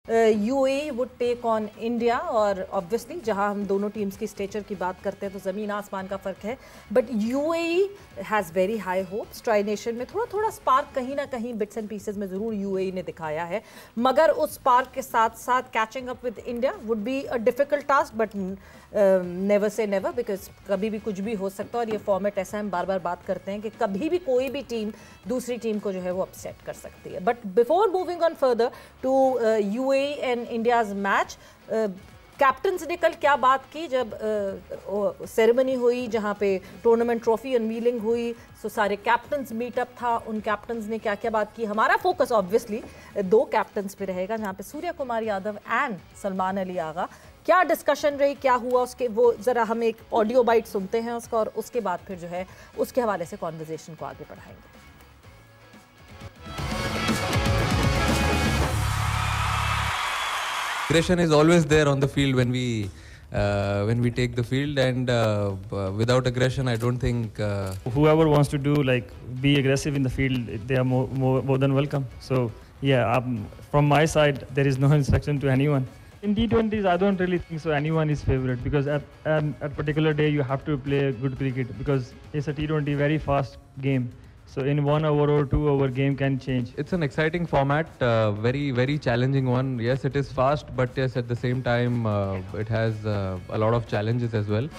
UAE would take on India, और obviously जहां हम दोनों टीम्स की स्टेचर की बात करते हैं तो ज़मीन आसमान का फ़र्क है, but UAE has very high hopes. Tri nation में थोड़ा थोड़ा स्पार्क कहीं ना कहीं बिट्स एंड पीसेज में ज़रूर यूएई ने दिखाया है, मगर उस स्पार्क के साथ साथ catching up with India would be a difficult task, but never say never, because कभी भी कुछ भी हो सकता है। और ये फॉर्मेट ऐसा हम बार बार बात करते हैं कि कभी भी कोई भी टीम दूसरी टीम को जो है वो अपसेट कर सकती है। But before moving on further to UAE and India's match, captains ने कल क्या बात की जब सेरेमनी हुई जहां पे टूर्नामेंट ट्रॉफी अनवीलिंग हुई, सो सारे कैप्टन्स मीटअप था, उन कैप्टन्स ने क्या क्या बात की। हमारा फोकस ऑब्वियसली दो कैप्टन्स पे रहेगा जहां पे सूर्य कुमार यादव एंड सलमान अली आगा। क्या डिस्कशन रही, क्या हुआ, उसके वो ज़रा हम एक ऑडियो बाइट सुनते हैं उसका, और उसके बाद फिर जो है उसके हवाले से कॉन्वर्जेशन को आगे बढ़ाएंगे। Aggression is always there on the field when we take the field, and without aggression, I don't think whoever wants to do like be aggressive in the field, they are more than welcome. So yeah, from my side, there is no instruction to anyone. In T20s, I don't really think so anyone is favorite, because at particular day you have to play good cricket, because it's a T20 very fast game. So in 1 hour or 2 hour game can change. It's an exciting format, very very challenging one. Yes, it is fast, but yes, at the same time, it has a lot of challenges as well.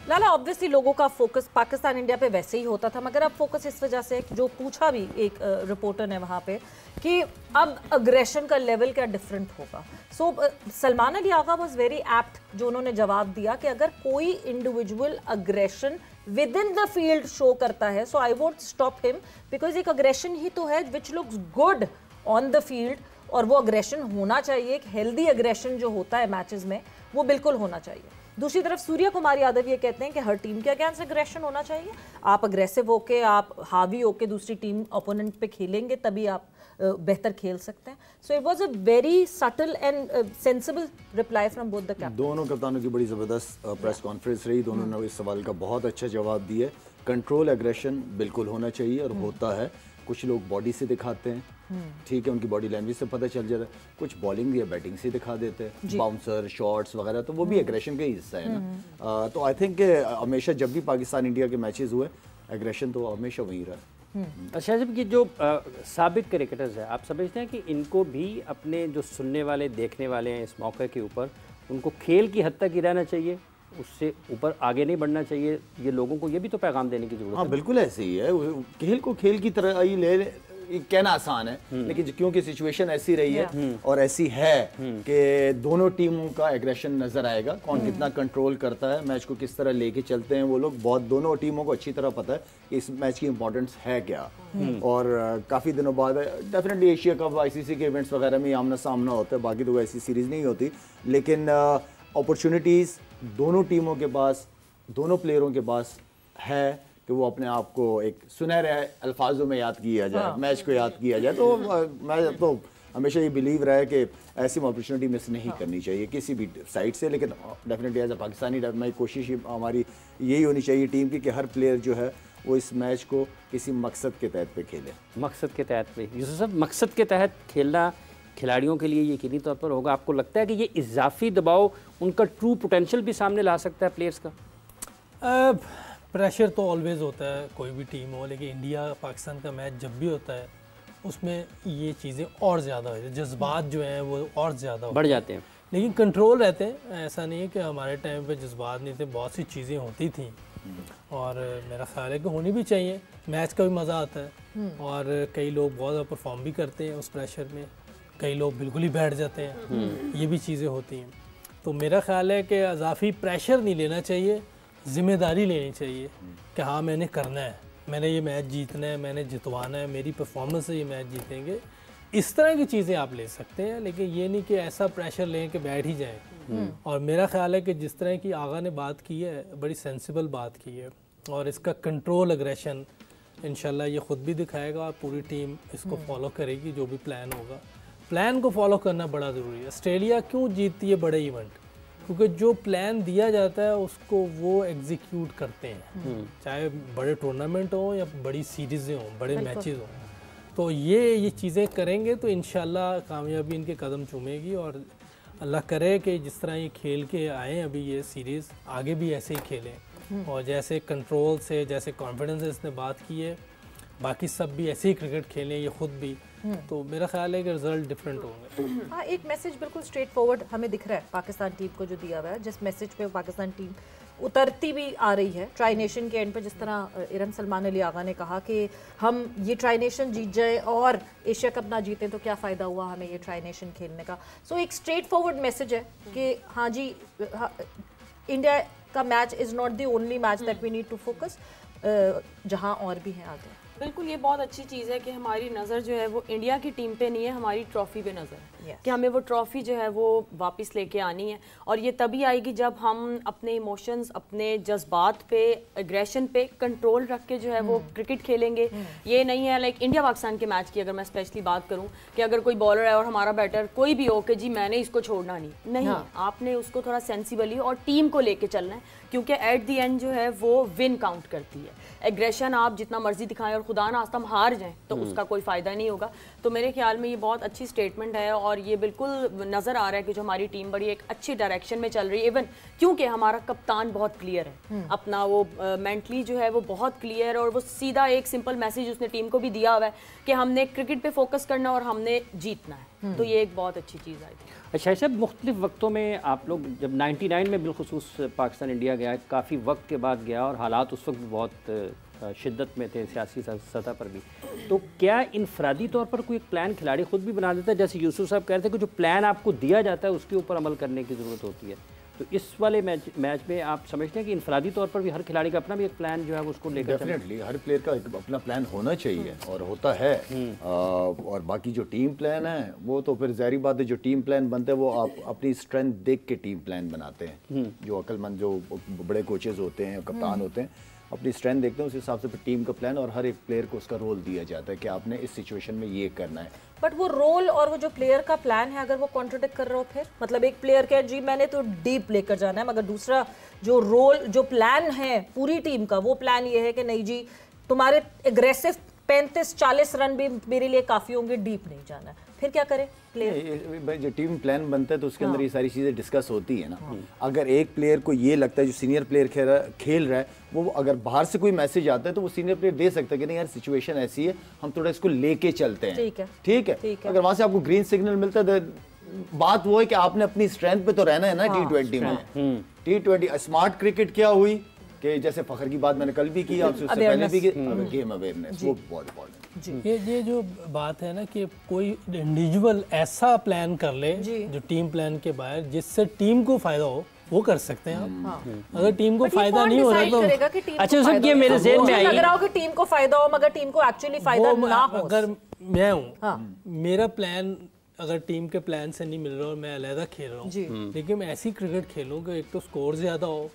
Lala, obviously लोगों का focus Pakistan India पे वैसे ही होता था, मगर अब focus इस वजह से जो पूछा भी एक रिपोर्टर ने वहाँ पे कि अब अग्रेशन का लेवल क्या डिफरेंट होगा। So Salman Ali Agha was very apt जो उन्होंने जवाब दिया कि अगर कोई individual aggression within the field show करता है, so I won't stop him, because एक अग्रेशन ही तो है which looks good on the field, और वो अग्रेशन होना चाहिए। एक हेल्दी अग्रेशन जो होता है मैचेस में वो बिल्कुल होना चाहिए। दूसरी तरफ सूर्य कुमार यादव ये कहते हैं कि हर टीम के अगेंस्ट अग्रेशन होना चाहिए, आप अग्रेसिव होके, आप हावी होके दूसरी टीम ओपोनेंट पे खेलेंगे तभी आप बेहतर खेल सकते हैं। So it was a very subtle and sensible reply from both the captain. दोनों कप्तानों की बड़ी ज़बरदस्त प्रेस कॉन्फ्रेंस रही, दोनों ने इस सवाल का बहुत अच्छा जवाब दिया। कंट्रोल एग्रेशन बिल्कुल होना चाहिए और होता है। कुछ लोग बॉडी से दिखाते हैं, ठीक है, उनकी बॉडी लैंग्वेज से पता चल जाता है। कुछ बॉलिंग या बैटिंग से दिखा देते हैं, बाउंसर शॉट्स वगैरह, तो वो भी एग्रेशन का ही हिस्सा है ना। तो आई थिंक हमेशा जब भी पाकिस्तान इंडिया के मैचेस हुए, एग्रेशन तो हमेशा वहीं रहा। अच्छा, जब कि जो साबिक क्रिकेटर्स हैं, आप समझते हैं कि इनको भी अपने जो सुनने वाले देखने वाले हैं इस मौके के ऊपर, उनको खेल की हद तक ही रहना चाहिए, उससे ऊपर आगे नहीं बढ़ना चाहिए? ये लोगों को ये भी तो पैगाम देने की जरूरत है। हाँ बिल्कुल ऐसे ही है। खेल को खेल की तरह ही ले कहना आसान है, लेकिन क्योंकि सिचुएशन ऐसी रही है और ऐसी है कि दोनों टीमों का एग्रेशन नजर आएगा, कौन कितना कंट्रोल करता है, मैच को किस तरह लेके चलते हैं वो लोग। बहुत दोनों टीमों को अच्छी तरह पता है कि इस मैच की इंपॉर्टेंस है क्या। और काफ़ी दिनों बाद डेफिनेटली एशिया कप, आईसीसी के इवेंट्स वगैरह में आमना सामना होता है, बाकी तो ऐसी सीरीज नहीं होती, लेकिन अपॉर्चुनिटीज़ दोनों टीमों के पास, दोनों प्लेयरों के पास है कि वो अपने आप को एक सुनहरे अल्फाजों में याद किया जाए, मैच को याद किया जाए। तो मैं तो हमेशा ये बिलीव रहा है कि ऐसी अपॉर्चुनिटी मिस नहीं करनी चाहिए किसी भी साइड से। लेकिन डेफिनेटली एज अ पाकिस्तानी मैं कोशिश हमारी यही होनी चाहिए टीम की कि हर प्लेयर जो है वो इस मैच को किसी मकसद के तहत पे खेले। मकसद के तहत पे यूसुफ साहब, मकसद के तहत खेलना खिलाड़ियों के लिए यकीनी तौर पर होगा। आपको लगता है कि ये इजाफी दबाव उनका ट्रू पोटेंशियल भी सामने ला सकता है प्लेयर्स का? प्रेशर तो ऑलवेज़ होता है कोई भी टीम हो, लेकिन इंडिया पाकिस्तान का मैच जब भी होता है उसमें ये चीज़ें और ज़्यादा होती हैं, जज्बात जो हैं वो और ज़्यादा बढ़ जाते हैं, लेकिन कंट्रोल रहते हैं। ऐसा नहीं है कि हमारे टाइम पे जज्बात नहीं थे, बहुत सी चीज़ें होती थी और मेरा ख्याल है कि होनी भी चाहिए। मैच का भी मज़ा आता है और कई लोग बहुत ज़्यादा परफॉर्म भी करते हैं उस प्रेशर में, कई लोग बिल्कुल ही बैठ जाते हैं, ये भी चीज़ें होती हैं। तो मेरा ख्याल है कि इजाफी प्रेशर नहीं लेना चाहिए, ज़िम्मेदारी लेनी चाहिए कि हाँ मैंने करना है, मैंने ये मैच जीतना है, मैंने जितवाना है, मेरी परफॉर्मेंस से ये मैच जीतेंगे। इस तरह की चीज़ें आप ले सकते हैं, लेकिन ये नहीं कि ऐसा प्रेशर लें कि बैठ ही जाए। और मेरा ख्याल है कि जिस तरह की आगा ने बात की है, बड़ी सेंसिबल बात की है, और इसका कंट्रोल एग्रेशन इंशाल्लाह ये ख़ुद भी दिखाएगा और पूरी टीम इसको फॉलो करेगी। जो भी प्लान होगा, प्लान को फॉलो करना बड़ा ज़रूरी है। ऑस्ट्रेलिया क्यों जीतती है बड़े इवेंट? क्योंकि जो प्लान दिया जाता है उसको वो एग्जीक्यूट करते हैं, चाहे बड़े टूर्नामेंट हो या बड़ी सीरीज़ें हों, बड़े मैचेस हों। तो ये चीज़ें करेंगे तो इंशाल्लाह कामयाबी इनके कदम चूमेगी, और अल्लाह करे कि जिस तरह ये खेल के आए अभी ये सीरीज़ आगे भी ऐसे ही खेलें, और जैसे कंट्रोल से, जैसे कॉन्फिडेंस से इसने बात की है, बाकी सब भी ऐसे ही क्रिकेट खेलें, ये खुद भी, तो मेरा ख्याल है कि रिजल्ट डिफरेंट होंगे। हाँ, एक मैसेज बिल्कुल स्ट्रेट फॉरवर्ड हमें दिख रहा है पाकिस्तान टीम को जो दिया हुआ है, जिस मैसेज पे पाकिस्तान टीम उतरती भी आ रही है ट्राई नेशन के एंड पे, जिस तरह इरम सलमान अली आगा ने कहा कि हम ये ट्राई नेशन जीत जाए और एशिया कप ना जीतें तो क्या फ़ायदा हुआ हमें ये ट्राई नेशन खेलने का। सो एक स्ट्रेट फॉरवर्ड मैसेज है कि हाँ जी, इंडिया का match is not the only match that we need to focus, जहाँ और भी हैं आगे। बिल्कुल, ये बहुत अच्छी चीज़ है कि हमारी नज़र जो है वो इंडिया की टीम पे नहीं है, हमारी ट्रॉफ़ी पे नज़र है। कि हमें वो ट्रॉफ़ी जो है वो वापस लेके आनी है, और ये तभी आएगी जब हम अपने इमोशंस, अपने जज्बात पे, एग्रेशन पे कंट्रोल रख के जो है वो क्रिकेट खेलेंगे। ये नहीं है लाइक इंडिया पाकिस्तान के मैच की अगर मैं स्पेशली बात करूँ कि अगर कोई बॉलर है और हमारा बैटर कोई भी हो कि जी मैंने इसको छोड़ना नहीं, आपने उसको थोड़ा सेंसिबली और टीम को लेके चलना है, क्योंकि एट दी एंड जो है वो विन काउंट करती है। एग्रेशन आप जितना मर्जी दिखाएं और खुदा ना खास्ता हम हार जाएं तो उसका कोई फ़ायदा नहीं होगा। तो मेरे ख्याल में ये बहुत अच्छी स्टेटमेंट है, और ये बिल्कुल नज़र आ रहा है कि जो हमारी टीम बड़ी एक अच्छी डायरेक्शन में चल रही है, इवन क्योंकि हमारा कप्तान बहुत क्लियर है अपना, वो मेंटली जो है वो बहुत क्लियर, और वो सीधा एक सिंपल मैसेज उसने टीम को भी दिया हुआ है कि हमने क्रिकेट पे फोकस करना और हमने जीतना है। तो ये एक बहुत अच्छी चीज़ आई थी। अच्छा साहब, मुख्तलिफ वक्तों में आप लोग जब 99 में बिलखुसूस पाकिस्तान इंडिया गया, काफ़ी वक्त के बाद गया और हालात उस वक्त बहुत शिद्दत में थे सियासी सतह पर भी, तो क्या इनफरादी तौर पर कोई एक प्लान खिलाड़ी खुद भी बना देता है? जैसे यूसुफ साहब कह रहे थे कि जो प्लान आपको दिया जाता है उसके ऊपर अमल करने की ज़रूरत होती है, तो इस वाले मैच में आप समझते हैं कि इनफरादी तौर पर भी हर खिलाड़ी का अपना भी एक प्लान जो है उसको लेकर? डेफिनेटली हर प्लेयर का अपना प्लान होना चाहिए और होता है, और बाकी जो टीम प्लान है वो तो फिर ज़ाहिर बात है, जो टीम प्लान बनते हैं वो आप अपनी स्ट्रेंथ देख के टीम प्लान बनाते हैं। जो अक्लमंद, जो बड़े कोचेज़ होते हैं, कप्तान होते हैं, अपनी स्ट्रेंथ देखते हैं, उस हिसाब से फिर टीम का प्लान और हर एक प्लेयर को उसका रोल दिया जाता है कि आपने इस सिचुएशन में ये करना है। बट वो रोल और वो जो प्लेयर का प्लान है अगर वो कॉन्ट्रोडिक्ट कर रहा हो, फिर मतलब एक प्लेयर कहे जी मैंने तो डीप लेकर जाना है, मगर दूसरा जो रोल, जो प्लान है पूरी टीम का, वो प्लान ये है कि नहीं जी तुम्हारे एग्रेसिव 35-40 रन भी मेरे लिए काफ़ी होंगे, डीप नहीं जाना है, फिर क्या करे प्लेयर? जो टीम प्लान बनता है तो उसके अंदर ये सारी चीज़ें डिस्कस होती है ना। अगर एक प्लेयर को ये लगता है, जो सीनियर प्लेयर खेल रहा है, वो अगर बाहर से कोई मैसेज आता है तो वो सीनियर प्लेयर दे सकता है कि नहीं यार सिचुएशन ऐसी है, हम थोड़ा इसको लेके चलते हैं। ठीक है। अगर वहां से आपको ग्रीन सिग्नल मिलता है, बात वो है कि आपने अपनी स्ट्रेंथ पे तो रहना है ना। T20 में T20 स्मार्ट क्रिकेट क्या हुई कि जैसे फखर की बात मैंने कल भी की, आपसे उससे पहले भी की, गेम अवेयरनेस वो बहुत इम्पोर्टेंट। ये जो बात है ना कि कोई इंडिविजुअल ऐसा प्लान कर ले जो टीम प्लान के बाहर, जिससे टीम को फायदा हो, वो कर सकते हैं आप। अगर टीम को फायदा नहीं हो रहा तो अच्छा सब ये मेरे ज़हन में आई, लग रहा हो कि टीम को फायदा हो मगर टीम को एक्चुअली फायदा ना हो। अगर मैं हूँ, मेरा प्लान अगर टीम के प्लान से नहीं मिल रहा और मैं अलहदा खेल रहा हूँ, लेकिन मैं ऐसी क्रिकेट खेलूँ कि एक तो स्कोर ज्यादा हो,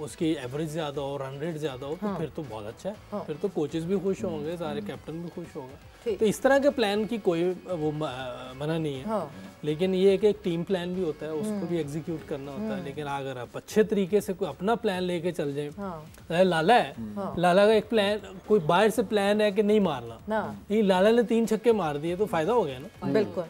उसकी एवरेज ज़्यादा हो, रन रेट ज़्यादा हो, तो फिर तो बहुत अच्छा है। फिर तो कोचेस भी खुश होंगे, सारे कैप्टन भी खुश होंगे। तो इस तरह के प्लान की कोई वो मना नहीं है, लेकिन ये है कि एक टीम प्लान भी होता है, उसको भी एग्जीक्यूट करना होता है। लेकिन अगर आप अच्छे तरीके से कोई अपना प्लान लेके चल जाए, लाला है, लाला का एक प्लान, कोई बाहर से प्लान है कि नहीं मारना, नहीं, लाला ने 3 छक्के मार दिए तो फायदा हो गया ना। बिल्कुल।